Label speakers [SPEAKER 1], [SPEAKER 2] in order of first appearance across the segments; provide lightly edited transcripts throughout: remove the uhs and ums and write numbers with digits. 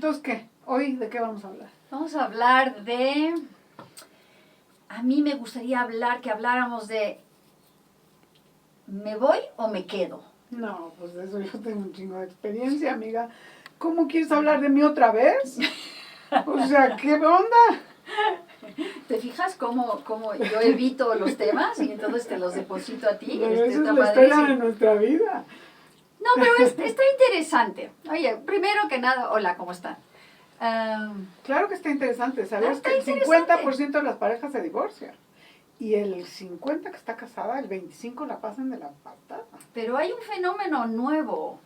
[SPEAKER 1] Entonces, ¿qué? ¿Hoy de qué vamos a hablar?
[SPEAKER 2] Vamos a hablar de... A mí me gustaría que habláramos de... ¿Me voy o me quedo?
[SPEAKER 1] No, pues de eso yo tengo un chingo de experiencia, amiga. ¿Cómo quieres hablar de mí otra vez? O sea, ¿qué onda?
[SPEAKER 2] ¿Te fijas cómo yo evito los temas y entonces te los deposito a ti?
[SPEAKER 1] Pero eso es
[SPEAKER 2] Está
[SPEAKER 1] la historia de
[SPEAKER 2] padrísimo.
[SPEAKER 1] nuestra vida.
[SPEAKER 2] No, pero está interesante. Oye, primero que nada, hola, ¿cómo están?
[SPEAKER 1] Claro que está interesante. ¿Sabes
[SPEAKER 2] Está
[SPEAKER 1] que el
[SPEAKER 2] interesante.
[SPEAKER 1] 50% de las parejas se divorcian? Y el 50% que está casada, el 25% la pasan de la patada.
[SPEAKER 2] Pero hay un fenómeno nuevo.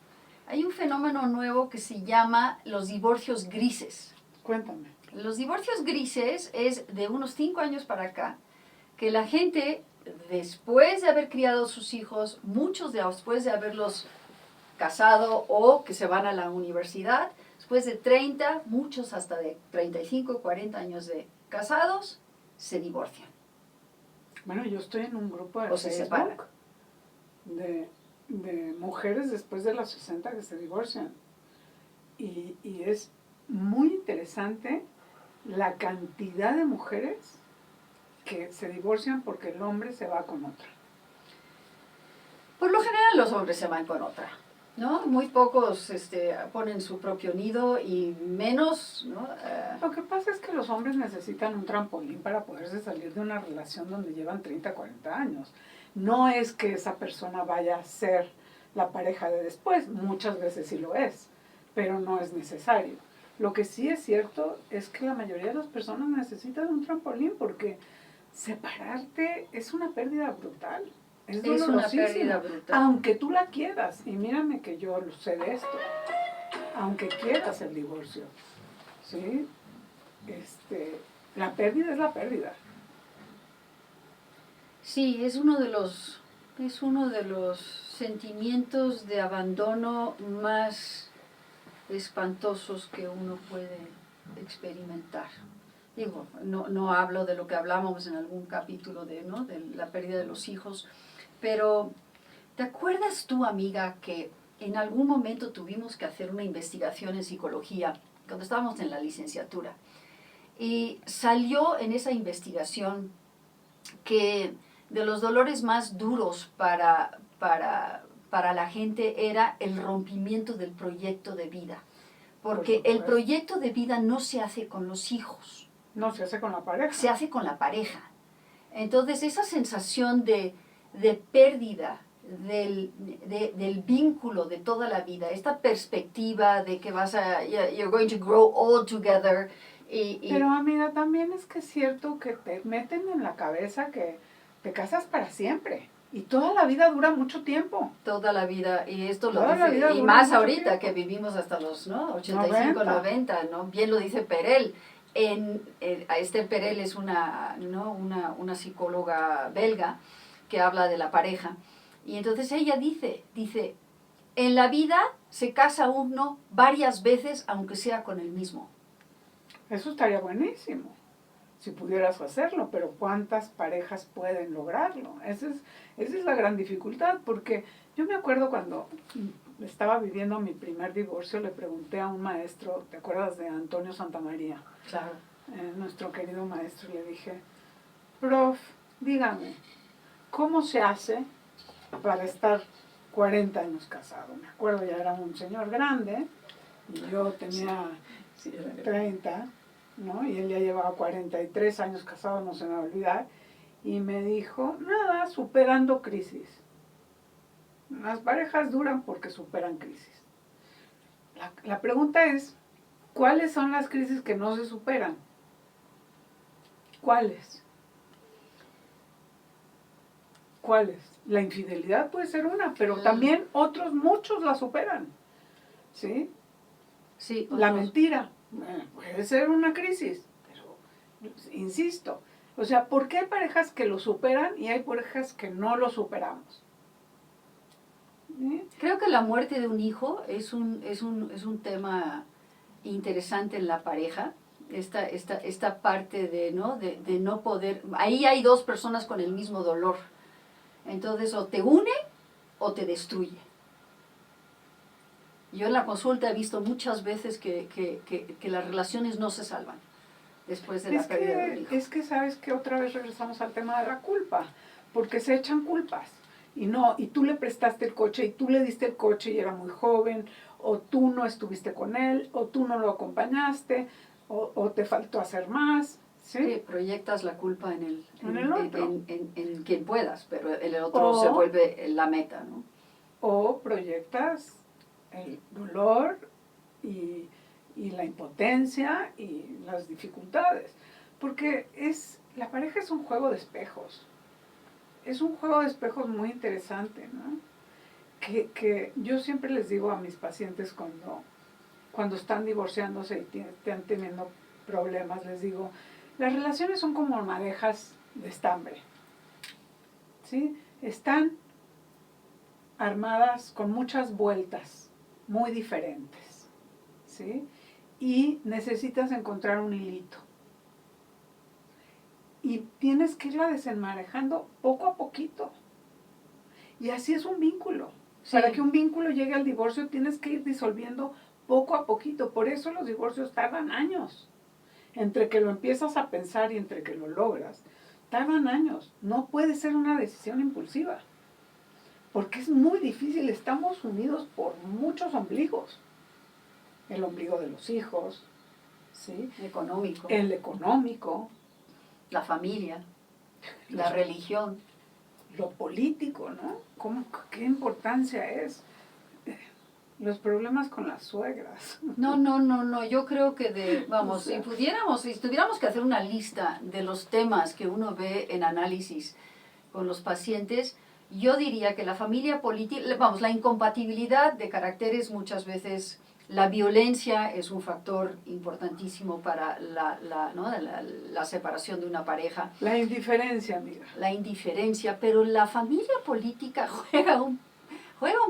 [SPEAKER 2] Hay un fenómeno nuevo que se llama los divorcios grises.
[SPEAKER 1] Cuéntame.
[SPEAKER 2] Los divorcios grises es de unos 5 años para acá, que la gente, después de haber criado sus hijos, muchos después de haberlos casado o que se van a la universidad, después de 30, muchos hasta de 35, 40 años de casados, se divorcian.
[SPEAKER 1] Bueno, yo estoy en un grupo de
[SPEAKER 2] O se separan.
[SPEAKER 1] Facebook de mujeres después de los 60 que se divorcian. Y es muy interesante la cantidad de mujeres que se divorcian porque el hombre se va con otra.
[SPEAKER 2] Por lo general los hombres se van con otra, ¿no? Muy pocos ponen su propio nido y menos, ¿no?
[SPEAKER 1] Lo que pasa es que los hombres necesitan un trampolín para poderse salir de una relación donde llevan 30, 40 años. No es que esa persona vaya a ser la pareja de después, muchas veces sí lo es, pero no es necesario. Lo que sí es cierto es que la mayoría de las personas necesitan un trampolín porque separarte es una pérdida brutal. Es
[SPEAKER 2] una pérdida brutal.
[SPEAKER 1] Aunque tú la quieras, y mírame que yo lo sé de esto, aunque quieras el divorcio, ¿sí? La pérdida es la pérdida.
[SPEAKER 2] Sí, es uno de los sentimientos de abandono más espantosos que uno puede experimentar. Digo, no hablo de lo que hablábamos en algún capítulo ¿no? de la pérdida de los hijos, pero ¿te acuerdas tú, amiga, que en algún momento tuvimos que hacer una investigación en psicología cuando estábamos en la licenciatura? Y salió en esa investigación que de los dolores más duros para la gente era el rompimiento del proyecto de vida. Porque el proyecto de vida no se hace con los hijos.
[SPEAKER 1] No, se hace con la pareja.
[SPEAKER 2] Se hace con la pareja. Entonces, esa sensación de pérdida del vínculo de toda la vida, esta perspectiva de que you're going to grow old together.
[SPEAKER 1] Pero, amiga, también es que es cierto que te meten en la cabeza que te casas para siempre. Y toda la vida dura mucho tiempo.
[SPEAKER 2] Toda la vida, y esto
[SPEAKER 1] Toda
[SPEAKER 2] lo dice, y más ahorita que vivimos hasta los 85, 90, ¿no? Bien lo dice Perel. Esther Perel es una psicóloga belga que habla de la pareja. Y entonces ella dice, en la vida se casa uno varias veces, aunque sea con el mismo.
[SPEAKER 1] Eso estaría buenísimo, si pudieras hacerlo, pero ¿cuántas parejas pueden lograrlo? Esa es la gran dificultad, porque yo me acuerdo cuando estaba viviendo mi primer divorcio, le pregunté a un maestro, ¿te acuerdas de Antonio Santamaría?
[SPEAKER 2] Claro.
[SPEAKER 1] Nuestro querido maestro, le dije, prof, dígame, ¿cómo se hace para estar 40 años casado? Me acuerdo, ya era un señor grande, y yo tenía 30, ¿no? Y él ya llevaba 43 años casado, no se me va a olvidar, y me dijo, nada, superando crisis. Las parejas duran porque superan crisis. La pregunta es, ¿cuáles son las crisis que no se superan? ¿Cuáles? ¿Cuáles? La infidelidad puede ser una, pero también muchos la superan, ¿sí?
[SPEAKER 2] Sí,
[SPEAKER 1] la mentira puede ser una crisis, pero insisto, o sea, ¿por qué hay parejas que lo superan y hay parejas que no lo superamos?
[SPEAKER 2] Creo que la muerte de un hijo es un tema interesante en la pareja. Esta parte de no poder, ahí hay dos personas con el mismo dolor, entonces o te une o te destruye. Yo en la consulta he visto muchas veces que las relaciones no se salvan después de la pérdida de un hijo.
[SPEAKER 1] Es que sabes que otra vez regresamos al tema de la culpa, porque se echan culpas. Y tú le prestaste el coche, y tú le diste el coche y era muy joven, o tú no estuviste con él, o tú no lo acompañaste, o te faltó hacer más. ¿Sí?
[SPEAKER 2] Sí, proyectas la culpa en
[SPEAKER 1] el otro.
[SPEAKER 2] En quien puedas, pero el otro se vuelve la meta, ¿no?
[SPEAKER 1] O proyectas el dolor y la impotencia y las dificultades. Porque la pareja es un juego de espejos. Es un juego de espejos muy interesante, ¿no? Que yo siempre les digo a mis pacientes cuando están divorciándose y están teniendo problemas, les digo, las relaciones son como madejas de estambre, ¿sí? Están armadas con muchas vueltas muy diferentes, ¿sí? Y necesitas encontrar un hilito. Y tienes que irla desenmarejando poco a poquito. Y así es un vínculo. Sí. Para que un vínculo llegue al divorcio tienes que ir disolviendo poco a poquito. Por eso los divorcios tardan años. Entre que lo empiezas a pensar y entre que lo logras, tardan años. No puede ser una decisión impulsiva. Porque es muy difícil. Estamos unidos por muchos ombligos. El ombligo de los hijos, ¿sí?
[SPEAKER 2] Económico.
[SPEAKER 1] El económico.
[SPEAKER 2] La familia. La religión.
[SPEAKER 1] Lo político, ¿no? ¿Qué importancia es? Los problemas con las suegras.
[SPEAKER 2] No, yo creo que vamos, si tuviéramos que hacer una lista de los temas que uno ve en análisis con los pacientes, yo diría que la familia política, vamos, la incompatibilidad de caracteres muchas veces, la violencia es un factor importantísimo para la separación de una pareja.
[SPEAKER 1] La indiferencia, amiga.
[SPEAKER 2] La indiferencia, pero la familia política juega un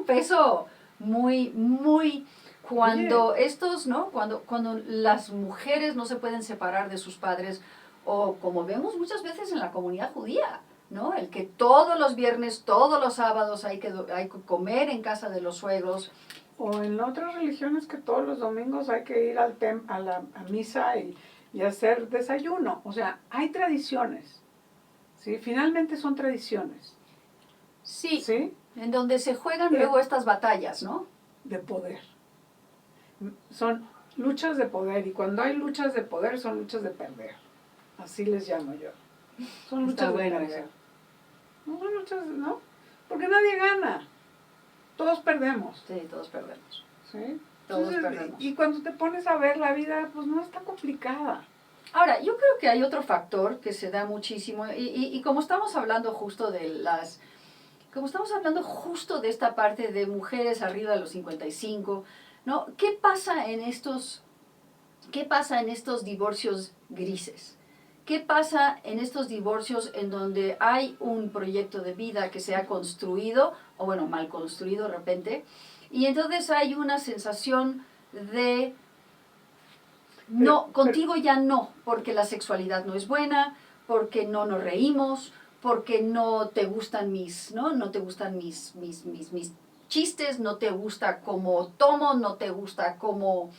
[SPEAKER 2] peso muy, muy, cuando estos, ¿no? Cuando las mujeres no se pueden separar de sus padres, o como vemos muchas veces en la comunidad judía, ¿no? El que todos los viernes, todos los sábados hay que comer en casa de los suegros.
[SPEAKER 1] O en otras religiones que todos los domingos hay que ir a misa y hacer desayuno. O sea, hay tradiciones, ¿sí? Finalmente son tradiciones.
[SPEAKER 2] Sí. ¿Sí? En donde se juegan luego estas batallas, ¿no?
[SPEAKER 1] De poder. Son luchas de poder, y cuando hay luchas de poder son luchas de perder. Así les llamo yo. Son luchas de perder. No son luchas, ¿no? Porque nadie gana. Todos perdemos.
[SPEAKER 2] Sí, todos perdemos.
[SPEAKER 1] ¿Sí?
[SPEAKER 2] Todos perdemos.
[SPEAKER 1] Y cuando te pones a ver la vida, pues no está complicada.
[SPEAKER 2] Ahora, yo creo que hay otro factor que se da muchísimo, y como estamos hablando justo de esta parte de mujeres arriba de los 55, ¿no? ¿Qué pasa en estos divorcios grises? ¿Qué pasa en estos divorcios en donde hay un proyecto de vida que se ha construido, o bueno, mal construido de repente, y entonces hay una sensación de contigo ya no, porque la sexualidad no es buena, porque no nos reímos, porque no te gustan mis chistes, no te gusta cómo tomo, no te gusta cómo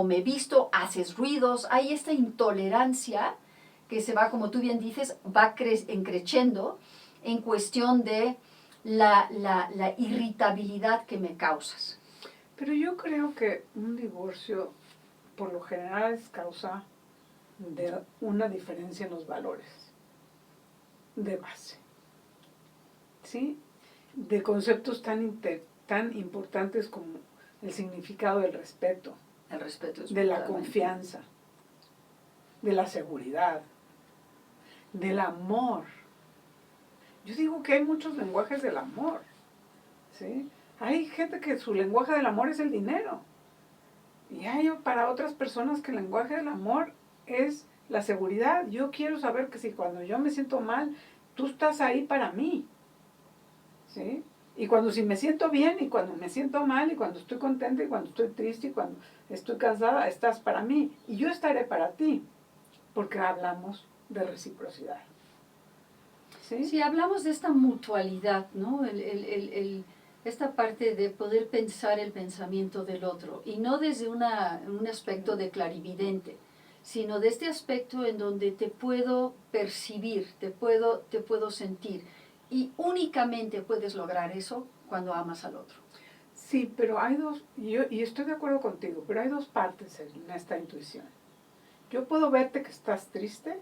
[SPEAKER 2] me visto, haces ruidos, hay esta intolerancia que se va, como tú bien dices, va creciendo en cuestión de la irritabilidad que me causas.
[SPEAKER 1] Pero yo creo que un divorcio, por lo general, es causa de una diferencia en los valores de base, ¿sí? De conceptos tan importantes como el significado del respeto,
[SPEAKER 2] el respeto es
[SPEAKER 1] de la confianza, de la seguridad, del amor. Yo digo que hay muchos lenguajes del amor, ¿sí? Hay gente que su lenguaje del amor es el dinero. Y hay para otras personas que el lenguaje del amor es la seguridad. Yo quiero saber que si cuando yo me siento mal, tú estás ahí para mí, ¿sí? Y si me siento bien, y cuando me siento mal, y cuando estoy contenta, y cuando estoy triste, y cuando estoy cansada, estás para mí. Y yo estaré para ti, porque hablamos de reciprocidad. ¿Sí?
[SPEAKER 2] Sí, hablamos de esta mutualidad, ¿no? esta parte de poder pensar el pensamiento del otro, y no desde un aspecto de clarividente, sino de este aspecto en donde te puedo percibir, te puedo sentir, y únicamente puedes lograr eso cuando amas al otro.
[SPEAKER 1] Sí, pero hay dos, y estoy de acuerdo contigo, pero hay dos partes en esta intuición. Yo puedo verte que estás triste,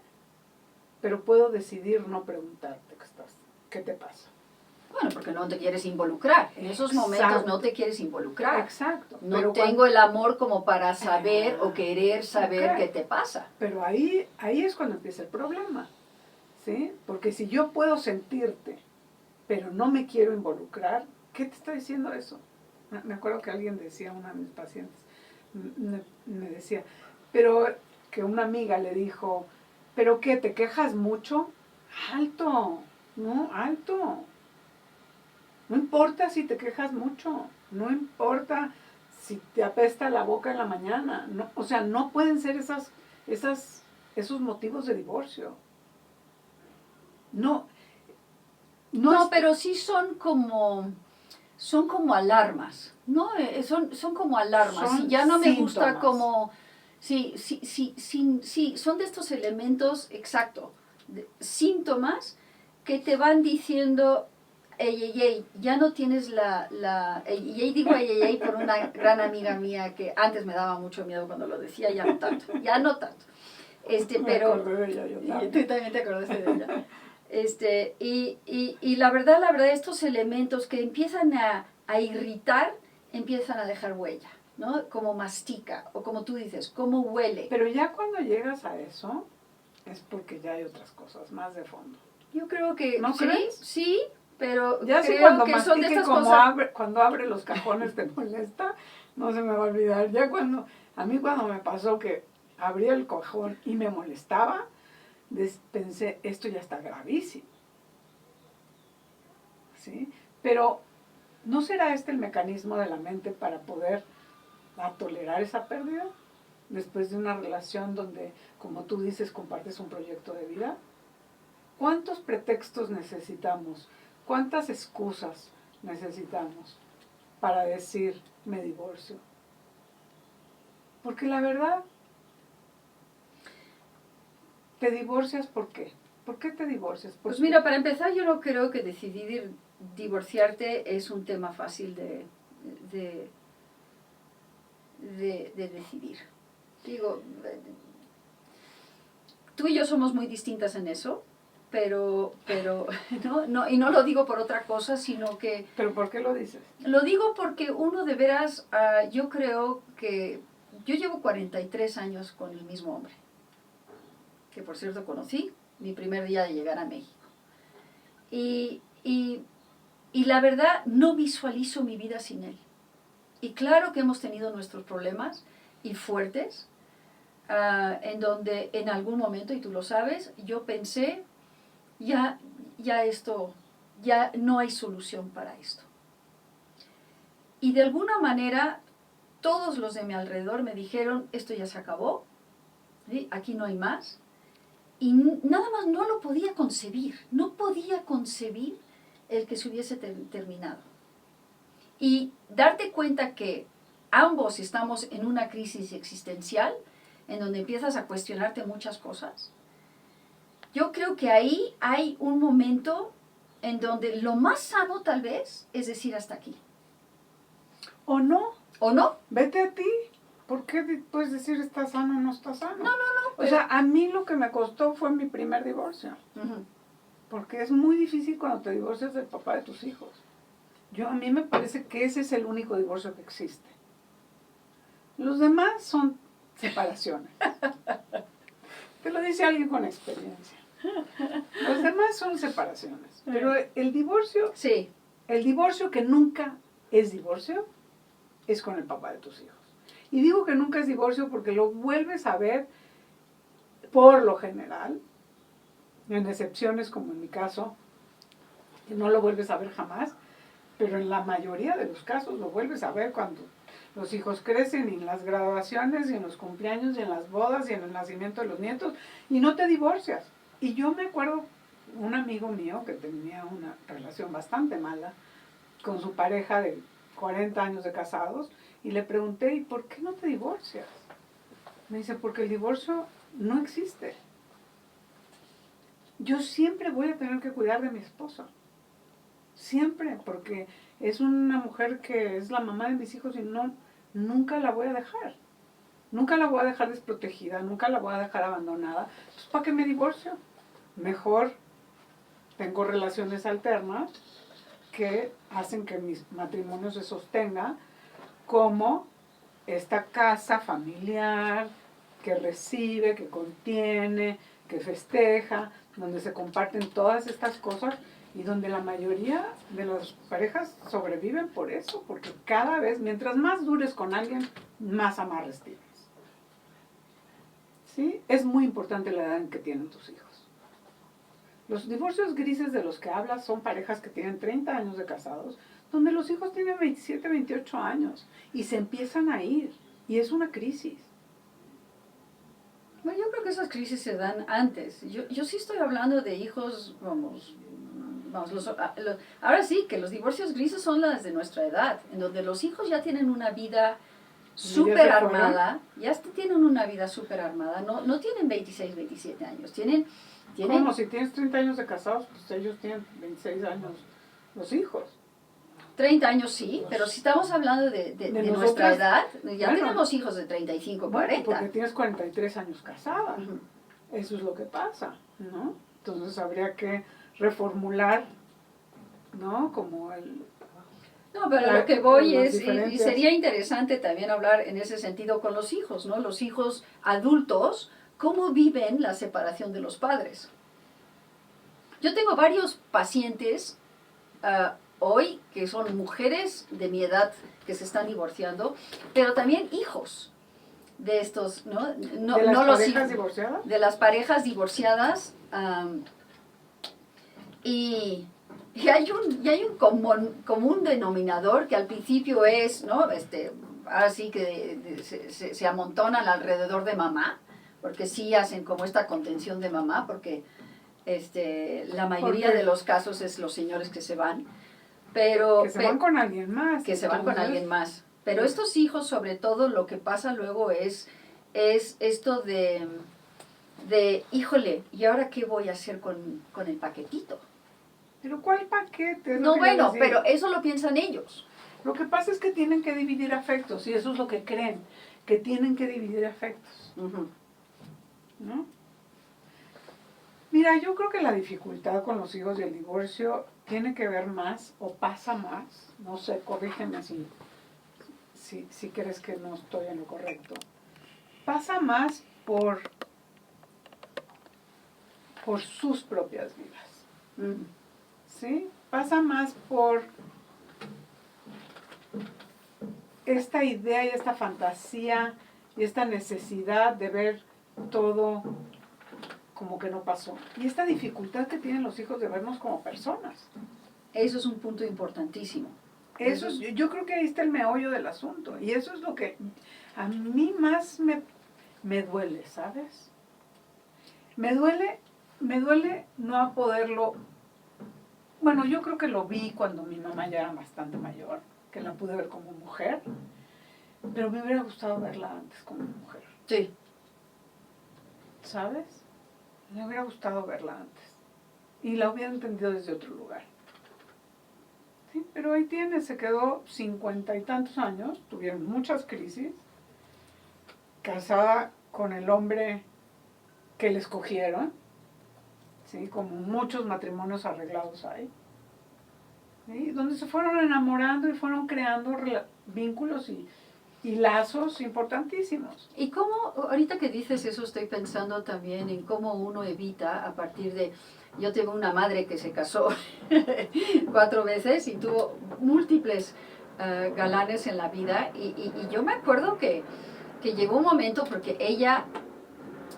[SPEAKER 1] pero puedo decidir no preguntarte qué te pasa.
[SPEAKER 2] Bueno, porque no te quieres involucrar. En esos momentos no te quieres involucrar.
[SPEAKER 1] Exacto.
[SPEAKER 2] No pero tengo el amor como para saber o querer saber qué te pasa.
[SPEAKER 1] Pero ahí es cuando empieza el problema, ¿sí? Porque si yo puedo sentirte, pero no me quiero involucrar, ¿qué te está diciendo eso? Me acuerdo que alguien decía, una de mis pacientes, me decía, pero que una amiga le dijo, ¿pero qué, te quejas mucho? Alto, no, alto. No importa si te quejas mucho, no importa si te apesta la boca en la mañana, no, o sea, no pueden ser esos motivos de divorcio. No,
[SPEAKER 2] pero sí son como alarmas, ¿no? Son como alarmas. Si ya no me gusta como... Sí, son de estos elementos, exacto, síntomas que te van diciendo, ey, ya no tienes y digo ey por una gran amiga mía que antes me daba mucho miedo cuando lo decía, ya no tanto. Pero...
[SPEAKER 1] Me acordé de ella, yo también.
[SPEAKER 2] Tú también te acordaste de ella. Y la verdad, estos elementos que empiezan a irritar, empiezan a dejar huella, ¿no? Como mastica, o como tú dices, como huele.
[SPEAKER 1] Pero ya cuando llegas a eso, es porque ya hay otras cosas más de fondo.
[SPEAKER 2] Yo creo que
[SPEAKER 1] ¿No crees?
[SPEAKER 2] Sí, pero
[SPEAKER 1] ya
[SPEAKER 2] creo
[SPEAKER 1] cuando
[SPEAKER 2] que son de estas
[SPEAKER 1] como
[SPEAKER 2] cosas...
[SPEAKER 1] cuando abre los cajones te molesta, no se me va a olvidar. Ya a mí cuando me pasó que abría el cajón y me molestaba, pensé, esto ya está gravísimo. ¿Sí? Pero, ¿no será este el mecanismo de la mente para poder tolerar esa pérdida? Después de una relación donde, como tú dices, compartes un proyecto de vida. ¿Cuántos pretextos necesitamos? ¿Cuántas excusas necesitamos para decir me divorcio? Porque la verdad, ¿te divorcias por qué? ¿Por qué te divorcias?
[SPEAKER 2] Pues mira, para empezar, yo no creo que decidir divorciarte es un tema fácil de decidir. Digo, tú y yo somos muy distintas en eso, pero no, y no lo digo por otra cosa, sino que...
[SPEAKER 1] ¿Pero por qué lo dices?
[SPEAKER 2] Lo digo porque uno de veras, yo creo que yo llevo 43 años con el mismo hombre, que por cierto conocí mi primer día de llegar a México. Y la verdad, no visualizo mi vida sin él. Y claro que hemos tenido nuestros problemas y fuertes, en donde en algún momento, y tú lo sabes, yo pensé, ya no hay solución para esto. Y de alguna manera, todos los de mi alrededor me dijeron, esto ya se acabó, ¿sí? Aquí no hay más. Y nada más no lo podía concebir, no podía concebir el que se hubiese terminado. Y darte cuenta que ambos estamos en una crisis existencial, en donde empiezas a cuestionarte muchas cosas. Yo creo que ahí hay un momento en donde lo más sano tal vez es decir hasta aquí.
[SPEAKER 1] ¿O no?
[SPEAKER 2] ¿O no?
[SPEAKER 1] Vete a ti. ¿Por qué puedes decir está sano o no está sano?
[SPEAKER 2] No.
[SPEAKER 1] O sea, a mí lo que me costó fue mi primer divorcio.
[SPEAKER 2] Uh-huh.
[SPEAKER 1] Porque es muy difícil cuando te divorcias del papá de tus hijos. A mí me parece que ese es el único divorcio que existe. Los demás son separaciones. Te lo dice alguien con experiencia. Los demás son separaciones. Pero el divorcio,
[SPEAKER 2] sí.
[SPEAKER 1] El divorcio que nunca es divorcio, es con el papá de tus hijos. Y digo que nunca es divorcio porque lo vuelves a ver, por lo general, en excepciones como en mi caso, que no lo vuelves a ver jamás, pero en la mayoría de los casos lo vuelves a ver cuando los hijos crecen, y en las graduaciones, y en los cumpleaños, y en las bodas, y en el nacimiento de los nietos, y no te divorcias. Y yo me acuerdo, un amigo mío que tenía una relación bastante mala, con su pareja de 40 años de casados y le pregunté, ¿y por qué no te divorcias? Me dice, porque el divorcio no existe. Yo siempre voy a tener que cuidar de mi esposa. Siempre, porque es una mujer que es la mamá de mis hijos y nunca la voy a dejar. Nunca la voy a dejar desprotegida, nunca la voy a dejar abandonada. Entonces, ¿para qué me divorcio? Mejor tengo relaciones alternas que hacen que mi matrimonio se sostenga como esta casa familiar que recibe, que contiene, que festeja, donde se comparten todas estas cosas y donde la mayoría de las parejas sobreviven por eso, porque cada vez, mientras más dures con alguien, más amarres tienes. ¿Sí? Es muy importante la edad en que tienen tus hijos. Los divorcios grises de los que hablas son parejas que tienen 30 años de casados, donde los hijos tienen 27, 28 años y se empiezan a ir. Y es una crisis.
[SPEAKER 2] Bueno, yo creo que esas crisis se dan antes. Yo sí estoy hablando de hijos, ahora sí, que los divorcios grises son las de nuestra edad, en donde los hijos ya tienen una vida súper armada, tienen una vida súper armada, no tienen 26, 27 años, tienen...
[SPEAKER 1] ¿Cómo? Si tienes 30 años de casados, pues ellos tienen 26 años, los hijos.
[SPEAKER 2] 30 años sí, pero si estamos hablando de nuestra edad, ya tenemos hijos de 35, 40.
[SPEAKER 1] Bueno, porque tienes 43 años casada. Uh-huh. Eso es lo que pasa, ¿no? Entonces habría que reformular, ¿no? Como el...
[SPEAKER 2] No, pero lo que voy es, y sería interesante también hablar en ese sentido con los hijos, ¿no? Los hijos adultos, ¿cómo viven la separación de los padres? Yo tengo varios pacientes hoy que son mujeres de mi edad que se están divorciando, pero también hijos de estos, ¿no?
[SPEAKER 1] ¿De las parejas divorciadas?
[SPEAKER 2] De las parejas divorciadas. Y hay un común denominador que al principio es, ¿no? Ahora sí que se amontonan alrededor de mamá, porque sí hacen como esta contención de mamá, porque la mayoría de los casos es los señores que se van. Pero,
[SPEAKER 1] que se van con alguien más.
[SPEAKER 2] Que se van con alguien más. Pero estos hijos, sobre todo, lo que pasa luego es esto de híjole, ¿y ahora qué voy a hacer con el paquetito?
[SPEAKER 1] ¿Pero cuál paquete?
[SPEAKER 2] No, bueno, pero eso lo piensan ellos.
[SPEAKER 1] Lo que pasa es que tienen que dividir afectos, y eso es lo que creen, que tienen que dividir afectos. Uh-huh. ¿No? Mira, yo creo que la dificultad con los hijos y el divorcio tiene que ver más, o pasa más, no sé, corrígeme si crees que no estoy en lo correcto, pasa más por sus propias vidas. ¿Sí? Pasa más por esta idea y esta fantasía y esta necesidad de ver todo como que no pasó. Y esta dificultad que tienen los hijos de vernos como personas.
[SPEAKER 2] Eso es un punto importantísimo.
[SPEAKER 1] Yo creo que ahí está el meollo del asunto. Y eso es lo que a mí más me duele, ¿sabes? Me duele no poderlo... Bueno, yo creo que lo vi cuando mi mamá ya era bastante mayor, que la pude ver como mujer, pero me hubiera gustado verla antes como mujer.
[SPEAKER 2] Sí.
[SPEAKER 1] ¿Sabes? Me hubiera gustado verla antes. Y la hubiera entendido desde otro lugar. Sí, pero ahí tiene, se quedó 50 y tantos años, tuvieron muchas crisis, casada con el hombre que le escogieron, ¿sí? Como muchos matrimonios arreglados hay, ¿sí? Donde se fueron enamorando y fueron creando vínculos y lazos importantísimos.
[SPEAKER 2] Y cómo, ahorita que dices eso, estoy pensando también en cómo uno evita a partir de... Yo tengo una madre que se casó 4 veces y tuvo múltiples galanes en la vida y yo me acuerdo que llegó un momento porque ella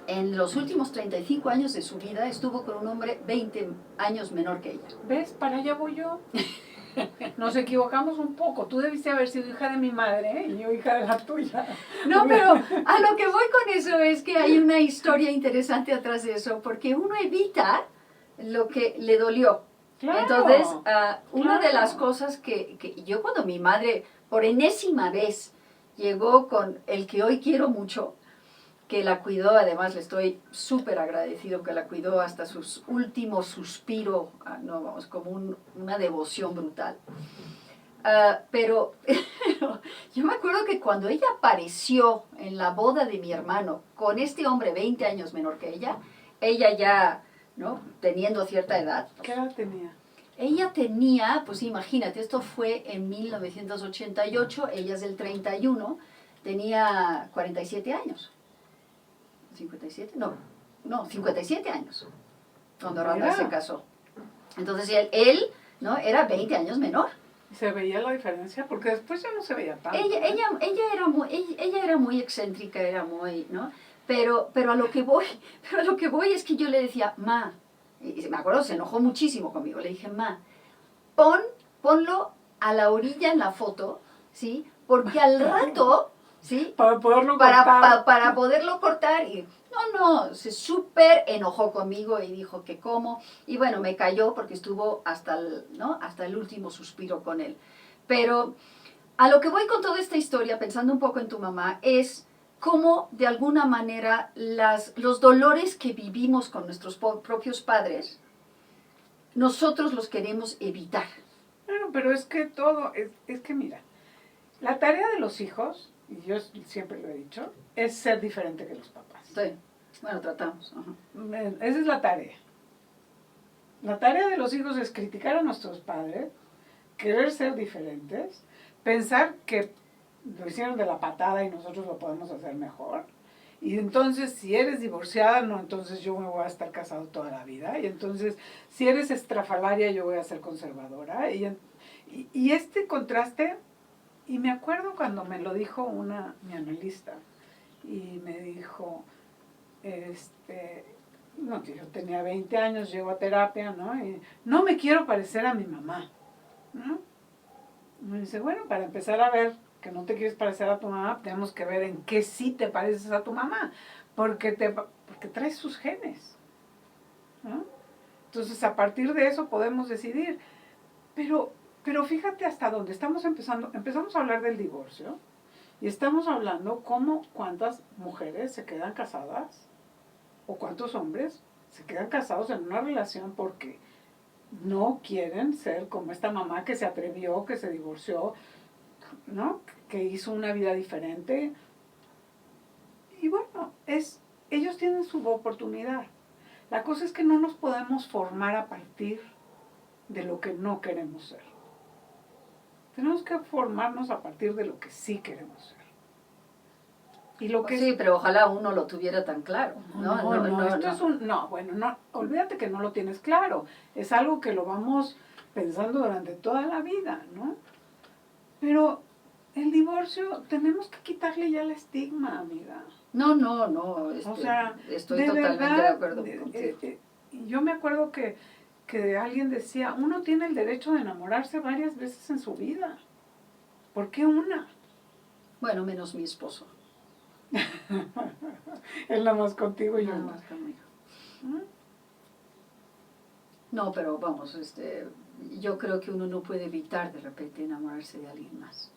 [SPEAKER 2] en los últimos 35 años de su vida estuvo con un hombre 20 años menor que ella.
[SPEAKER 1] ¿Ves? Para allá voy yo. Nos equivocamos un poco. Tú debiste haber sido hija de mi madre, ¿eh? Y yo hija de la tuya.
[SPEAKER 2] No, pero a lo que voy con eso es que hay una historia interesante atrás de eso, porque uno evita lo que le dolió.
[SPEAKER 1] Claro,
[SPEAKER 2] Entonces, una de
[SPEAKER 1] claro.
[SPEAKER 2] las cosas que yo cuando mi madre, por enésima vez, llegó con el que hoy quiero mucho, que la cuidó, además le estoy súper agradecido que la cuidó hasta sus últimos suspiros, no, vamos, como una devoción brutal. Pero yo me acuerdo que cuando ella apareció en la boda de mi hermano con este hombre 20 años menor que ella ya, ¿no? Teniendo cierta edad.
[SPEAKER 1] ¿Qué edad tenía?
[SPEAKER 2] Ella tenía, pues imagínate, esto fue en 1988, ella es del 31, tenía 47 años. ¿57? No, 57 años, cuando Randall se casó. Entonces él, ¿no? Era 20 años menor.
[SPEAKER 1] ¿Se veía la diferencia? Porque después ya no se veía tanto.
[SPEAKER 2] Ella era muy excéntrica, era muy, ¿no? Pero a lo que voy es que yo le decía, ma, y me acuerdo, se enojó muchísimo conmigo, le dije, ma, ponlo a la orilla en la foto, ¿sí? Porque al rato, ¿sí?
[SPEAKER 1] Para poderlo cortar.
[SPEAKER 2] Para poderlo cortar y no, se súper enojó conmigo y dijo que cómo, y bueno, me cayó porque estuvo hasta el último suspiro con él. Pero a lo que voy con toda esta historia, pensando un poco en tu mamá, es cómo de alguna manera los dolores que vivimos con nuestros propios padres, nosotros los queremos evitar.
[SPEAKER 1] Bueno, pero es que es que mira, la tarea de los hijos, y yo siempre lo he dicho, es ser diferente que los papás.
[SPEAKER 2] Sí, bueno, tratamos. Ajá.
[SPEAKER 1] Esa es la tarea. La tarea de los hijos es criticar a nuestros padres, querer ser diferentes, pensar que lo hicieron de la patada y nosotros lo podemos hacer mejor. Y entonces, si eres divorciada, no, entonces yo me voy a estar casado toda la vida. Y entonces, si eres estrafalaria, yo voy a ser conservadora. Y este contraste, y me acuerdo cuando me lo dijo mi analista, y me dijo, no, yo tenía 20 años, llego a terapia, ¿no? Y no me quiero parecer a mi mamá, ¿no? Me dice, bueno, para empezar a ver que no te quieres parecer a tu mamá, tenemos que ver en qué sí te pareces a tu mamá, porque traes sus genes, ¿no? Entonces, a partir de eso podemos decidir. Pero fíjate hasta dónde empezamos a hablar del divorcio, y estamos hablando cuántas mujeres se quedan casadas, o cuántos hombres se quedan casados en una relación porque no quieren ser como esta mamá que se atrevió, que se divorció, ¿no? Que hizo una vida diferente. Y bueno, ellos tienen su oportunidad. La cosa es que no nos podemos formar a partir de lo que no queremos ser. Tenemos que formarnos a partir de lo que sí queremos ser. Y lo que
[SPEAKER 2] sí, pero ojalá uno lo tuviera tan claro.
[SPEAKER 1] Olvídate que no lo tienes claro. Es algo que lo vamos pensando durante toda la vida, ¿no? Pero el divorcio, tenemos que quitarle ya el estigma, amiga.
[SPEAKER 2] No.
[SPEAKER 1] O sea,
[SPEAKER 2] estoy totalmente de acuerdo contigo.
[SPEAKER 1] Yo me acuerdo que alguien decía, uno tiene el derecho de enamorarse varias veces en su vida. ¿Por qué una?
[SPEAKER 2] Bueno, menos mi esposo.
[SPEAKER 1] Él nada más contigo y yo.
[SPEAKER 2] Nada más conmigo. No, pero vamos, yo creo que uno no puede evitar de repente enamorarse de alguien más.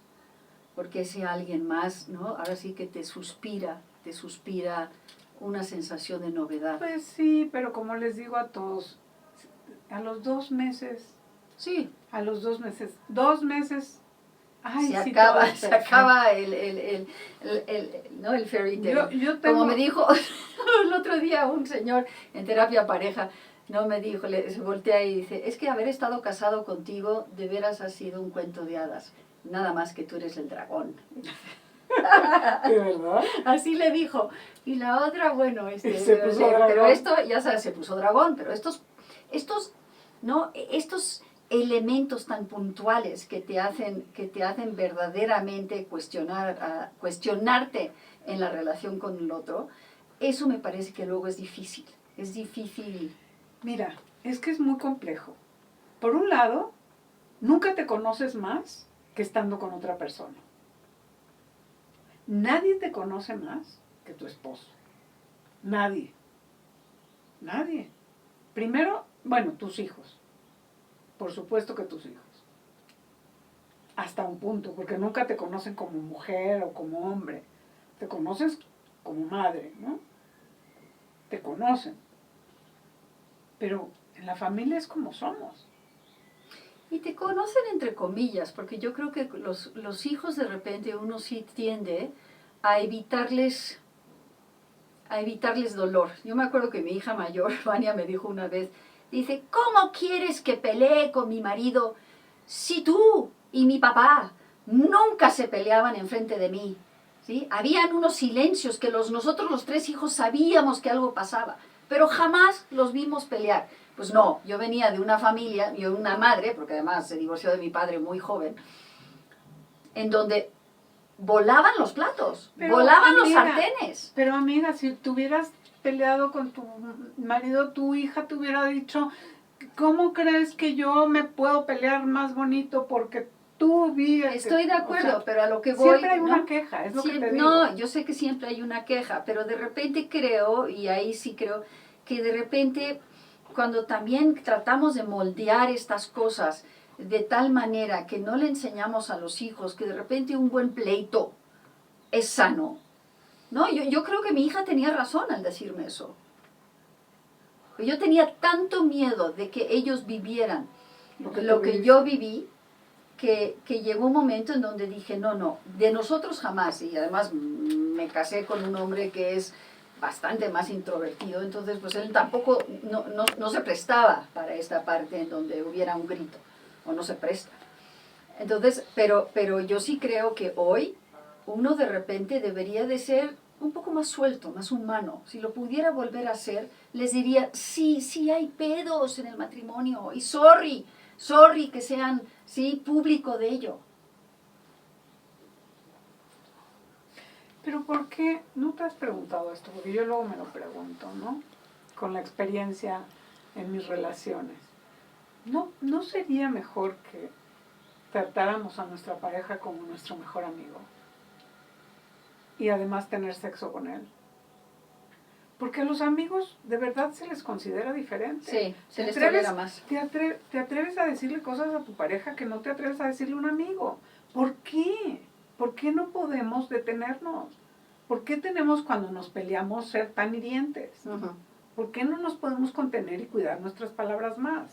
[SPEAKER 2] Porque ese alguien más, ¿no? Ahora sí que te suspira una sensación de novedad.
[SPEAKER 1] Pues sí, pero como les digo a todos, a los 2 meses.
[SPEAKER 2] Sí.
[SPEAKER 1] A los 2 meses. Ay,
[SPEAKER 2] se
[SPEAKER 1] sí,
[SPEAKER 2] acaba el fairy tale.
[SPEAKER 1] Yo tengo...
[SPEAKER 2] Como me dijo el otro día un señor en terapia pareja, no me dijo, se voltea y dice, es que haber estado casado contigo de veras ha sido un cuento de hadas, nada más que tú eres el dragón.
[SPEAKER 1] ¿De verdad?
[SPEAKER 2] Así le dijo. Y la otra, bueno,
[SPEAKER 1] se puso dragón.
[SPEAKER 2] Pero esto, ya sabes, se puso dragón, pero estos elementos tan puntuales que te hacen verdaderamente cuestionarte en la relación con el otro, eso me parece que luego es difícil. Es difícil.
[SPEAKER 1] Mira, es que es muy complejo. Por un lado, nunca te conoces más que estando con otra persona. Nadie te conoce más que tu esposo. Nadie. Primero, bueno, tus hijos. por supuesto que tus hijos. Hasta un punto, porque nunca te conocen como mujer o como hombre. Te conoces como madre, ¿no? Te conocen. Pero en la familia es como somos.
[SPEAKER 2] Y te conocen entre comillas, porque yo creo que los hijos de repente uno sí tiende a evitarles dolor. Yo me acuerdo que mi hija mayor, Vania, me dijo una vez, dice, ¿cómo quieres que pelee con mi marido si tú y mi papá nunca se peleaban enfrente de mí? ¿Sí? Habían unos silencios que nosotros los tres hijos sabíamos que algo pasaba, pero jamás los vimos pelear. Pues no, yo venía de una familia, yo una madre, porque además se divorció de mi padre muy joven, en donde volaban los platos,
[SPEAKER 1] Pero,
[SPEAKER 2] volaban los
[SPEAKER 1] amiga,
[SPEAKER 2] sartenes.
[SPEAKER 1] Pero amiga, si tú hubieras peleado con tu marido, tu hija te hubiera dicho, ¿cómo crees que yo me puedo pelear más bonito porque tú vi?
[SPEAKER 2] Estoy de acuerdo,
[SPEAKER 1] o sea,
[SPEAKER 2] pero a lo que voy...
[SPEAKER 1] siempre hay
[SPEAKER 2] ¿no?
[SPEAKER 1] una queja, es lo que te digo.
[SPEAKER 2] No, yo sé que siempre hay una queja, pero de repente creo, y ahí sí creo, que de repente cuando también tratamos de moldear estas cosas de tal manera que no le enseñamos a los hijos que de repente un buen pleito es sano, ¿no? Yo creo que mi hija tenía razón al decirme eso. Yo tenía tanto miedo de que ellos vivieran lo que yo viví, que llegó un momento en donde dije, no, de nosotros jamás. Y además me casé con un hombre que es bastante más introvertido, entonces pues él tampoco, no se prestaba para esta parte en donde hubiera un grito, o no se presta. Entonces, pero yo sí creo que hoy uno de repente debería de ser un poco más suelto, más humano. Si lo pudiera volver a hacer, les diría, sí hay pedos en el matrimonio, y sorry que sean, sí, público de ello.
[SPEAKER 1] Pero ¿por qué no te has preguntado esto? Porque yo luego me lo pregunto, ¿no? Con la experiencia en mis relaciones. ¿No sería mejor que tratáramos a nuestra pareja como nuestro mejor amigo? Y además tener sexo con él. Porque a los amigos de verdad se les considera diferente.
[SPEAKER 2] Sí, se les tolera más.
[SPEAKER 1] Te atreves a decirle cosas a tu pareja que no te atreves a decirle a un amigo. ¿Por qué? ¿Por qué no podemos detenernos? ¿Por qué tenemos cuando nos peleamos ser tan hirientes?
[SPEAKER 2] Uh-huh.
[SPEAKER 1] ¿Por qué no nos podemos contener y cuidar nuestras palabras más?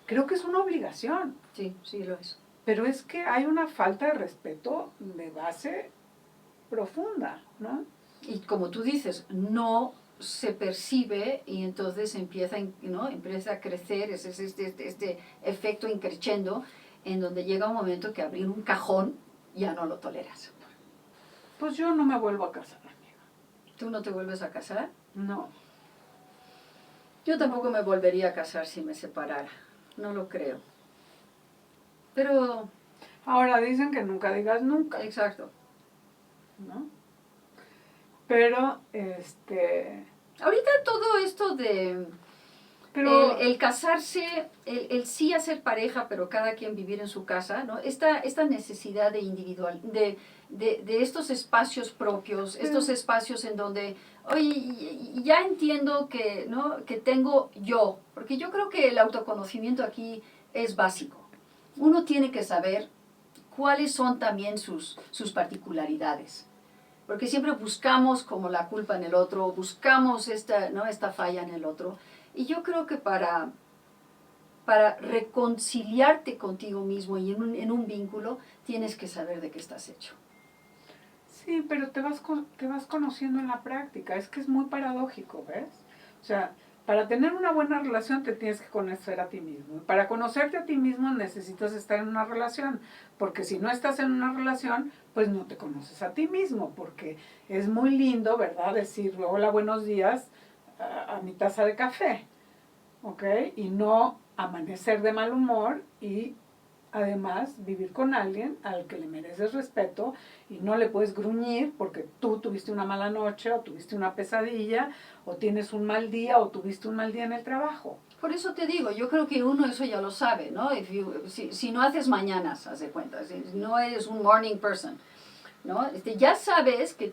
[SPEAKER 1] Creo que es una obligación.
[SPEAKER 2] Sí lo es.
[SPEAKER 1] Pero es que hay una falta de respeto de base profunda, ¿no?
[SPEAKER 2] Y como tú dices, no se percibe y entonces empieza a crecer este efecto increciendo en donde llega un momento que abrir un cajón ya no lo toleras.
[SPEAKER 1] Pues yo no me vuelvo a casar, amiga.
[SPEAKER 2] ¿Tú no te vuelves a casar?
[SPEAKER 1] No.
[SPEAKER 2] Yo tampoco me volvería a casar si me separara. No lo creo. Pero...
[SPEAKER 1] Ahora dicen que nunca digas nunca.
[SPEAKER 2] Exacto.
[SPEAKER 1] ¿No? Pero,
[SPEAKER 2] ahorita todo esto de...
[SPEAKER 1] Pero,
[SPEAKER 2] el casarse, el sí hacer pareja, pero cada quien vivir en su casa, ¿no? Esta necesidad de individual, de estos espacios propios, estos espacios en donde, oye, ya entiendo que, ¿no? Que tengo yo, porque yo creo que el autoconocimiento aquí es básico. Uno tiene que saber cuáles son también sus particularidades. Porque siempre buscamos como la culpa en el otro, buscamos esta falla en el otro. Y yo creo que para reconciliarte contigo mismo y en un vínculo, tienes que saber de qué estás hecho.
[SPEAKER 1] Sí, pero te vas conociendo en la práctica. Es que es muy paradójico, ¿ves? O sea, para tener una buena relación te tienes que conocer a ti mismo. Y para conocerte a ti mismo necesitas estar en una relación. Porque si no estás en una relación, pues no te conoces a ti mismo. Porque es muy lindo, ¿verdad? Decir, hola, buenos días a mi taza de café. ¿Ok? Y no amanecer de mal humor y además vivir con alguien al que le mereces respeto y no le puedes gruñir porque tú tuviste una mala noche o tuviste una pesadilla o tienes un mal día o tuviste un mal día en el trabajo.
[SPEAKER 2] Por eso te digo, yo creo que uno eso ya lo sabe, ¿no? Si no haces mañanas, haz de cuenta, si no eres un morning person, ¿no? Ya sabes que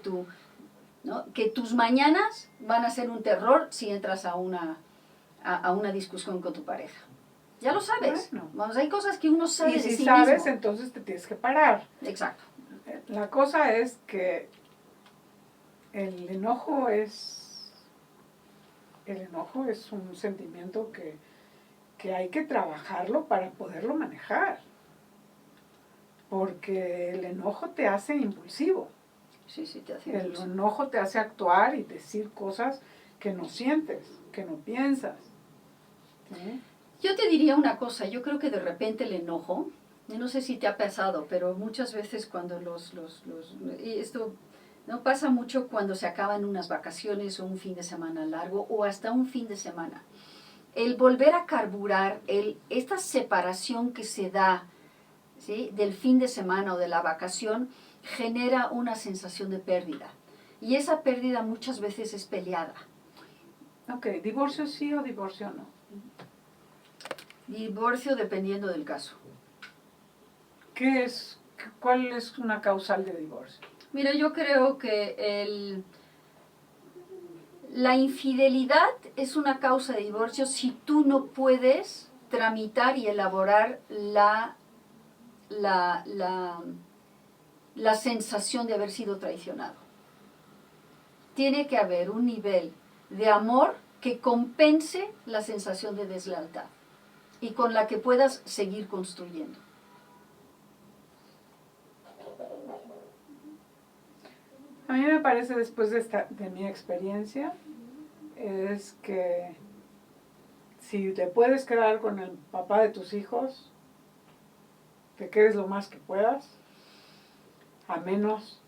[SPEAKER 2] ¿no? Que tus mañanas van a ser un terror si entras a una discusión con tu pareja. Ya lo sabes.
[SPEAKER 1] Bueno.
[SPEAKER 2] Vamos, hay cosas que uno sabe
[SPEAKER 1] Y
[SPEAKER 2] de
[SPEAKER 1] si
[SPEAKER 2] sí
[SPEAKER 1] sabes,
[SPEAKER 2] mismo.
[SPEAKER 1] entonces te tienes que parar.
[SPEAKER 2] Exacto.
[SPEAKER 1] La cosa es que el enojo es un sentimiento que hay que trabajarlo para poderlo manejar. Porque el enojo te hace impulsivo.
[SPEAKER 2] Sí, te hace
[SPEAKER 1] El
[SPEAKER 2] impulsivo.
[SPEAKER 1] enojo te hace actuar y decir cosas que no sientes, que no piensas. ¿Sí?
[SPEAKER 2] Yo te diría una cosa, yo creo que de repente el enojo, yo no sé si te ha pasado, pero muchas veces cuando y esto no pasa mucho cuando se acaban unas vacaciones o un fin de semana largo o hasta un fin de semana. El volver a carburar, esta separación que se da, ¿sí?, del fin de semana o de la vacación, genera una sensación de pérdida. Y esa pérdida muchas veces es peleada.
[SPEAKER 1] Ok, divorcio sí o divorcio no.
[SPEAKER 2] Divorcio dependiendo del caso.
[SPEAKER 1] ¿Cuál es una causal de divorcio?
[SPEAKER 2] Mira, yo creo que la infidelidad es una causa de divorcio si tú no puedes tramitar y elaborar la sensación de haber sido traicionado. Tiene que haber un nivel de amor que compense la sensación de deslealtad y con la que puedas seguir construyendo.
[SPEAKER 1] A mí me parece, después de mi experiencia, es que si te puedes quedar con el papá de tus hijos, te quedes lo más que puedas, a menos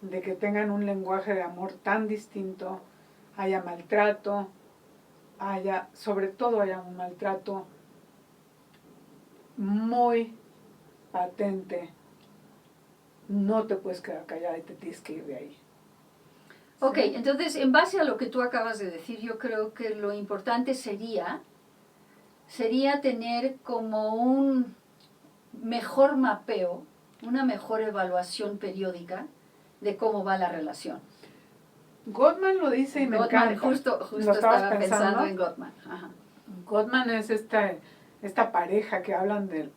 [SPEAKER 1] de que tengan un lenguaje de amor tan distinto, haya maltrato, sobre todo haya un maltrato muy patente. No te puedes quedar callada y te tienes que ir de ahí.
[SPEAKER 2] Ok,
[SPEAKER 1] ¿Sí?
[SPEAKER 2] entonces en base a lo que tú acabas de decir, yo creo que lo importante sería tener como un mejor mapeo, una mejor evaluación periódica de cómo va la relación.
[SPEAKER 1] Gottman lo dice y me encanta.
[SPEAKER 2] Justo
[SPEAKER 1] ¿Lo estabas
[SPEAKER 2] estaba pensando en Gottman. Ajá.
[SPEAKER 1] Gottman es esta pareja que hablan de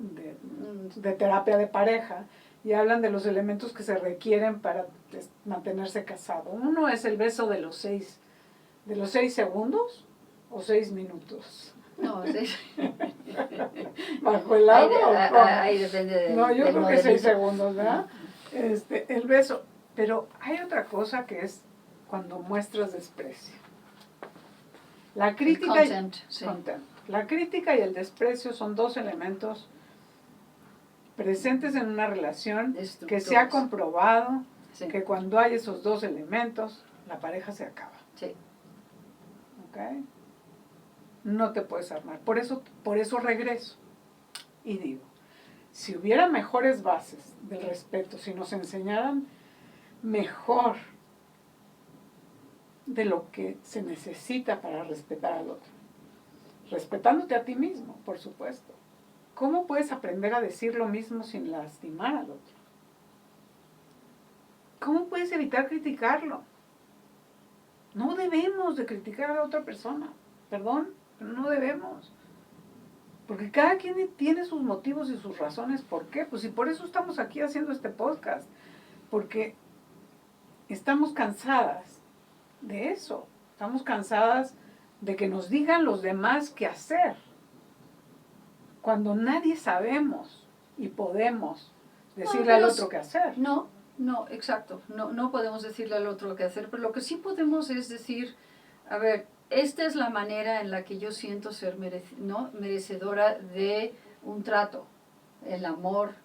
[SPEAKER 1] terapia de pareja y hablan de los elementos que se requieren para mantenerse casado. Uno es el beso de los 6 segundos o 6 minutos.
[SPEAKER 2] No, sí.
[SPEAKER 1] ¿Bajo el agua o cómo?
[SPEAKER 2] Ahí depende del
[SPEAKER 1] No, yo creo que 6
[SPEAKER 2] modelito.
[SPEAKER 1] segundos, ¿verdad? El beso. Pero hay otra cosa que es cuando muestras desprecio. La crítica, La crítica y el desprecio son dos elementos presentes en una relación que se ha comprobado que cuando hay esos dos elementos, la pareja se acaba.
[SPEAKER 2] Sí.
[SPEAKER 1] ¿Ok? No te puedes armar. Por eso regreso y digo, si hubiera mejores bases del respeto, si nos enseñaran mejor de lo que se necesita para respetar al otro, respetándote a ti mismo, por supuesto. ¿Cómo puedes aprender a decir lo mismo sin lastimar al otro? ¿Cómo puedes evitar criticarlo? No debemos de criticar a la otra persona, perdón, pero no debemos. Porque cada quien tiene sus motivos y sus razones. ¿Por qué? Pues y por eso estamos aquí haciendo este podcast. Porque estamos cansadas de eso. Estamos cansadas de que nos digan los demás qué hacer. Cuando nadie sabemos y podemos decirle al otro qué hacer.
[SPEAKER 2] No, exacto. No podemos decirle al otro qué hacer, pero lo que sí podemos es decir, a ver, esta es la manera en la que yo siento ser merecedora de un trato. El amor,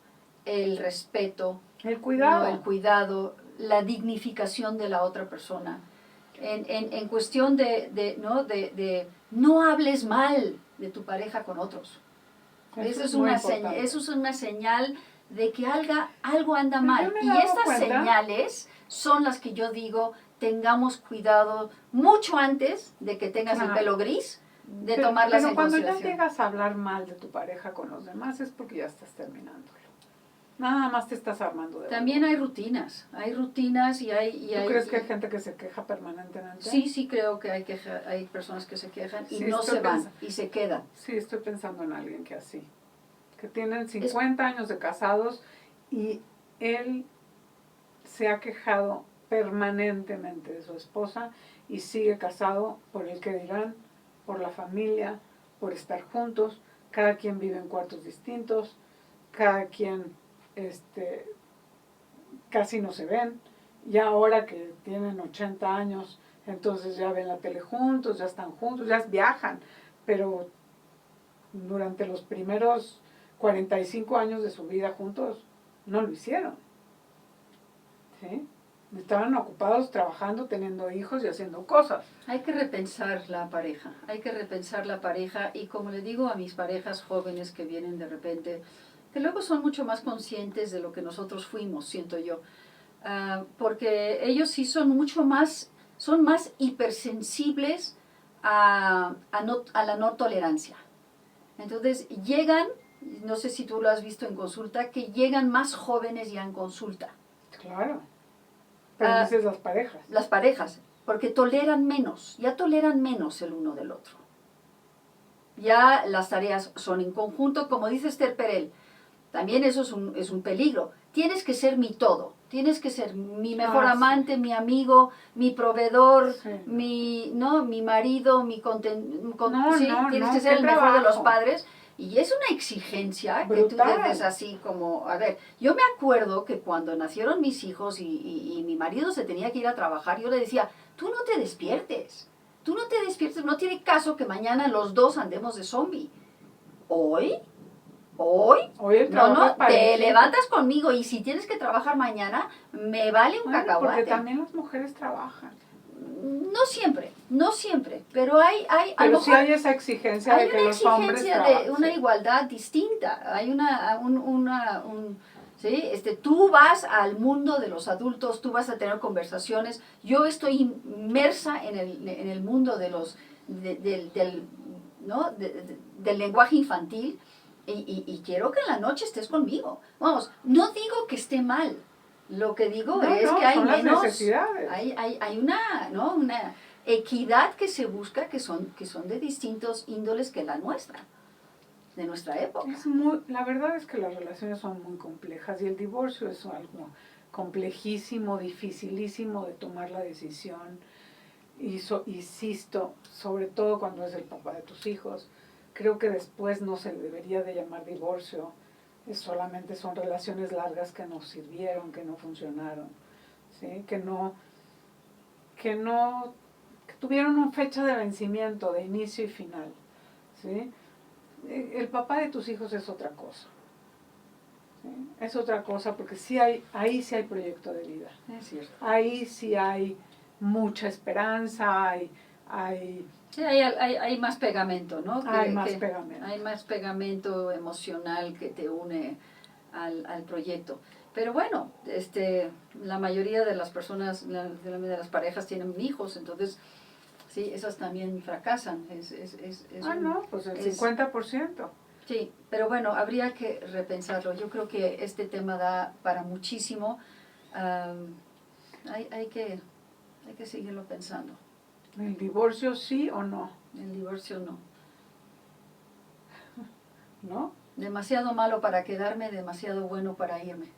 [SPEAKER 2] el respeto,
[SPEAKER 1] el cuidado,
[SPEAKER 2] la dignificación de la otra persona. En cuestión de no hables mal de tu pareja con otros. Eso es una señal de que algo anda mal. Y estas señales son las que yo digo, tengamos cuidado mucho antes de que tengas el pelo gris, de tomarlas en consideración.
[SPEAKER 1] Pero cuando ya llegas a hablar mal de tu pareja con los demás es porque ya estás terminándolo. Nada más te estás armando de
[SPEAKER 2] También
[SPEAKER 1] valor.
[SPEAKER 2] hay rutinas y
[SPEAKER 1] ¿Tú crees que hay gente que se queja permanentemente?
[SPEAKER 2] Sí creo que hay personas que se quejan y
[SPEAKER 1] Sí,
[SPEAKER 2] no se van
[SPEAKER 1] pensando.
[SPEAKER 2] y se quedan.
[SPEAKER 1] Sí, estoy pensando en alguien que así, que tienen 50 años de casados y él se ha quejado permanentemente de su esposa y sigue casado por el que dirán, por la familia, por estar juntos, cada quien vive en cuartos distintos, cada quien casi no se ven, ya ahora que tienen 80 años, entonces ya ven la tele juntos, ya están juntos, ya viajan, pero durante los primeros 45 años de su vida juntos no lo hicieron. ¿Sí? Estaban ocupados trabajando, teniendo hijos y haciendo cosas.
[SPEAKER 2] Hay que repensar la pareja y como le digo a mis parejas jóvenes que vienen de repente, que luego son mucho más conscientes de lo que nosotros fuimos, siento yo, porque ellos sí son son más hipersensibles a la no tolerancia. Entonces llegan, no sé si tú lo has visto en consulta, que llegan más jóvenes ya en consulta.
[SPEAKER 1] Claro. Pero dices las parejas.
[SPEAKER 2] Las parejas, porque ya toleran menos el uno del otro. Ya las tareas son en conjunto, como dice Esther Perel, también eso es un peligro. Tienes que ser mi todo, tienes que ser mi mejor amante,
[SPEAKER 1] sí.
[SPEAKER 2] mi amigo, mi proveedor,
[SPEAKER 1] Sí.
[SPEAKER 2] mi marido, mi tienes que ser el
[SPEAKER 1] trabajo.
[SPEAKER 2] mejor de los padres. Y es una exigencia
[SPEAKER 1] brutal.
[SPEAKER 2] Que tú desde así como, a ver, yo me acuerdo que cuando nacieron mis hijos y mi marido se tenía que ir a trabajar, yo le decía, tú no te despiertes, no tiene caso que mañana los dos andemos de zombie. Hoy
[SPEAKER 1] el trabajo es
[SPEAKER 2] te levantas conmigo y si tienes que trabajar mañana, me vale un cacahuate.
[SPEAKER 1] Porque también las mujeres trabajan.
[SPEAKER 2] No siempre, pero hay
[SPEAKER 1] pero sí hay esa exigencia de que los hombres trabajen.
[SPEAKER 2] De una igualdad distinta, hay ¿sí? Tú vas al mundo de los adultos, tú vas a tener conversaciones, yo estoy inmersa en el mundo de del lenguaje infantil y quiero que en la noche estés conmigo. Vamos, no digo que esté mal, lo que digo es que hay menos, hay una equidad que se busca que son de distintos índoles que la nuestra, de nuestra época.
[SPEAKER 1] La verdad es que las relaciones son muy complejas y el divorcio es algo complejísimo, dificilísimo de tomar la decisión. Insisto, sobre todo cuando es el papá de tus hijos, creo que después no se le debería de llamar divorcio, solamente son relaciones largas que no sirvieron, que no funcionaron, ¿sí? que tuvieron una fecha de vencimiento, de inicio y final, ¿sí? El papá de tus hijos es otra cosa, ¿sí? Es otra cosa porque ahí sí hay proyecto de vida,
[SPEAKER 2] es cierto.
[SPEAKER 1] Ahí sí hay mucha esperanza,
[SPEAKER 2] Sí, hay más pegamento, ¿no?
[SPEAKER 1] Hay más
[SPEAKER 2] pegamento emocional que te une al proyecto. Pero bueno, la mayoría de las personas, de las parejas tienen hijos, entonces, sí, esas también fracasan.
[SPEAKER 1] Pues el 50%.
[SPEAKER 2] Sí, pero bueno, habría que repensarlo. Yo creo que este tema da para muchísimo. Hay que seguirlo pensando.
[SPEAKER 1] ¿El divorcio sí o no?
[SPEAKER 2] El divorcio no.
[SPEAKER 1] ¿No?
[SPEAKER 2] Demasiado malo para quedarme, demasiado bueno para irme.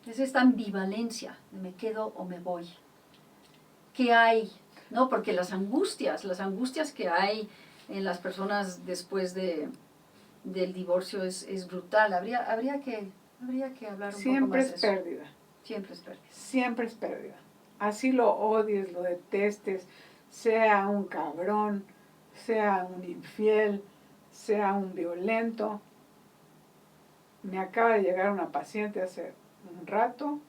[SPEAKER 2] Es esta ambivalencia, me quedo o me voy. ¿Qué hay? ¿No? Porque las angustias que hay en las personas después del divorcio es brutal. Habría que hablar un poco más de eso. Siempre es pérdida.
[SPEAKER 1] Siempre es pérdida. Así lo odies, lo detestes, sea un cabrón, sea un infiel, sea un violento. Me acaba de llegar una paciente hace un rato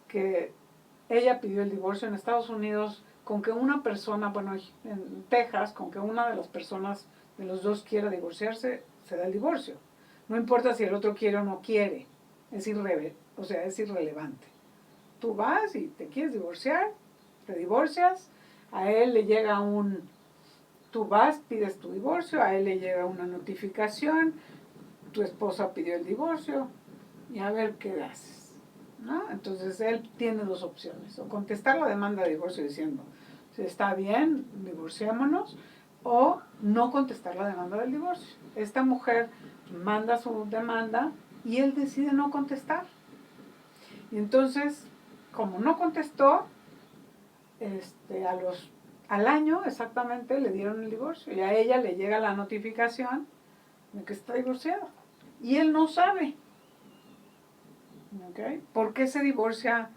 [SPEAKER 1] que ella pidió el divorcio en Estados Unidos con que una persona, en Texas, con que una de las personas de los dos quiera divorciarse, se da el divorcio. No importa si el otro quiere o no quiere, es irrelevante. Tú vas y te quieres divorciar, te divorcias, a él le llega tú vas, pides tu divorcio, a él le llega una notificación, tu esposa pidió el divorcio, y a ver qué haces, ¿no? Entonces él tiene dos opciones, o contestar la demanda de divorcio diciendo, si está bien, divorciémonos, o no contestar la demanda del divorcio. Esta mujer manda su demanda y él decide no contestar. Y entonces, como no contestó, al año exactamente le dieron el divorcio y a ella le llega la notificación de que está divorciada. Y él no sabe. ¿Okay? ¿Por qué se divorcia?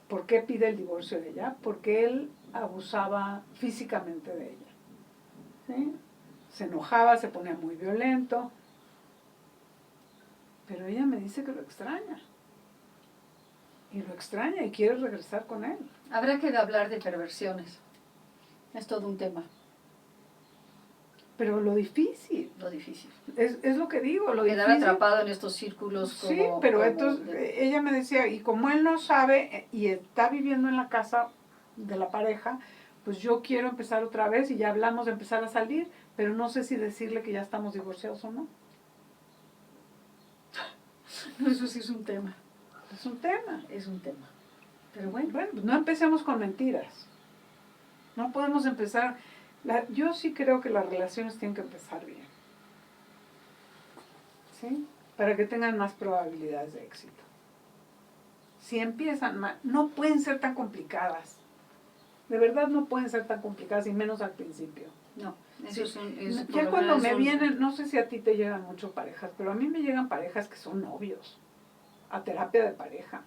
[SPEAKER 1] ¿Por qué pide el divorcio de ella? Porque él abusaba físicamente de ella. ¿Sí? Se enojaba, se ponía muy violento. Pero ella me dice que lo extraña. Y lo extraña y quiere regresar con él.
[SPEAKER 2] Habrá que hablar de perversiones. Es todo un tema.
[SPEAKER 1] Pero lo difícil.
[SPEAKER 2] Lo difícil.
[SPEAKER 1] Es lo que digo, lo
[SPEAKER 2] Quedar
[SPEAKER 1] difícil.
[SPEAKER 2] atrapado en estos círculos como...
[SPEAKER 1] Sí, pero entonces ella me decía, y como él no sabe y está viviendo en la casa de la pareja, pues yo quiero empezar otra vez y ya hablamos de empezar a salir, pero no sé si decirle que ya estamos divorciados o no.
[SPEAKER 2] Eso sí es un tema.
[SPEAKER 1] Es un tema.
[SPEAKER 2] Es un tema. Pero bueno.
[SPEAKER 1] Bueno, pues no empecemos con mentiras. No podemos empezar... yo sí creo que las relaciones tienen que empezar bien. ¿Sí? Para que tengan más probabilidades de éxito. Si empiezan mal, no pueden ser tan complicadas. De verdad no pueden ser tan complicadas, y menos al principio.
[SPEAKER 2] No, eso
[SPEAKER 1] Sí.
[SPEAKER 2] es
[SPEAKER 1] Ya cuando me vienen, no sé si a ti te llegan mucho parejas, pero a mí me llegan parejas que son novios, a terapia de pareja.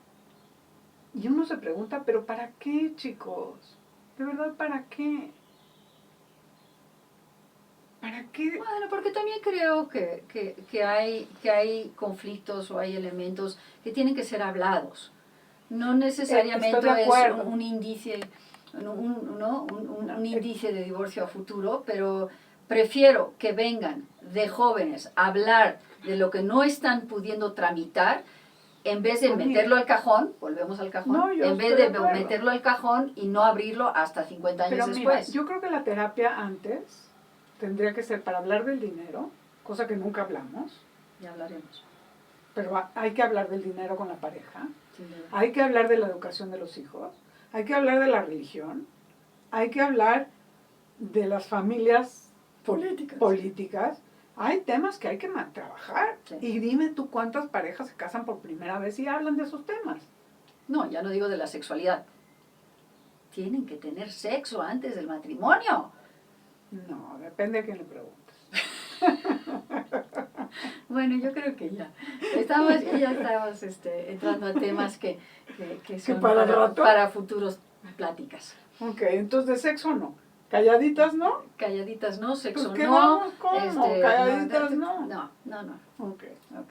[SPEAKER 1] Y uno se pregunta, ¿pero para qué, chicos? De verdad, ¿para qué? ¿Para qué?
[SPEAKER 2] Bueno, porque también creo que hay conflictos o hay elementos que tienen que ser hablados. No necesariamente
[SPEAKER 1] Estoy de
[SPEAKER 2] es
[SPEAKER 1] acuerdo.
[SPEAKER 2] un índice, un índice de divorcio a futuro, pero prefiero que vengan de jóvenes a hablar de lo que no están pudiendo tramitar, en vez de meterlo al cajón, volvemos al cajón,
[SPEAKER 1] No, yo
[SPEAKER 2] en vez
[SPEAKER 1] estoy
[SPEAKER 2] de
[SPEAKER 1] de acuerdo.
[SPEAKER 2] meterlo al cajón y no abrirlo hasta 50 años
[SPEAKER 1] Pero mira,
[SPEAKER 2] después.
[SPEAKER 1] yo creo que la terapia antes tendría que ser para hablar del dinero, cosa que nunca hablamos,
[SPEAKER 2] Ya hablaremos.
[SPEAKER 1] pero hay que hablar del dinero con la pareja,
[SPEAKER 2] Sin duda.
[SPEAKER 1] hay que hablar de la educación de los hijos, hay que hablar de la religión, hay que hablar de las familias políticas. Hay temas que hay que trabajar.
[SPEAKER 2] Sí.
[SPEAKER 1] Y dime tú cuántas parejas se casan por primera vez y hablan de esos temas.
[SPEAKER 2] No, ya no digo de la sexualidad. Tienen que tener sexo antes del matrimonio.
[SPEAKER 1] No, depende a quién le preguntes.
[SPEAKER 2] Bueno, yo creo que ya estamos entrando a temas que son
[SPEAKER 1] para el rato.
[SPEAKER 2] para futuros pláticas.
[SPEAKER 1] Ok, entonces de sexo no. Calladitas no.
[SPEAKER 2] Calladitas no, sexo
[SPEAKER 1] Pues, ¿qué
[SPEAKER 2] no.
[SPEAKER 1] vamos? ¿Cómo? Calladitas no.
[SPEAKER 2] No.
[SPEAKER 1] Ok.
[SPEAKER 2] Ok.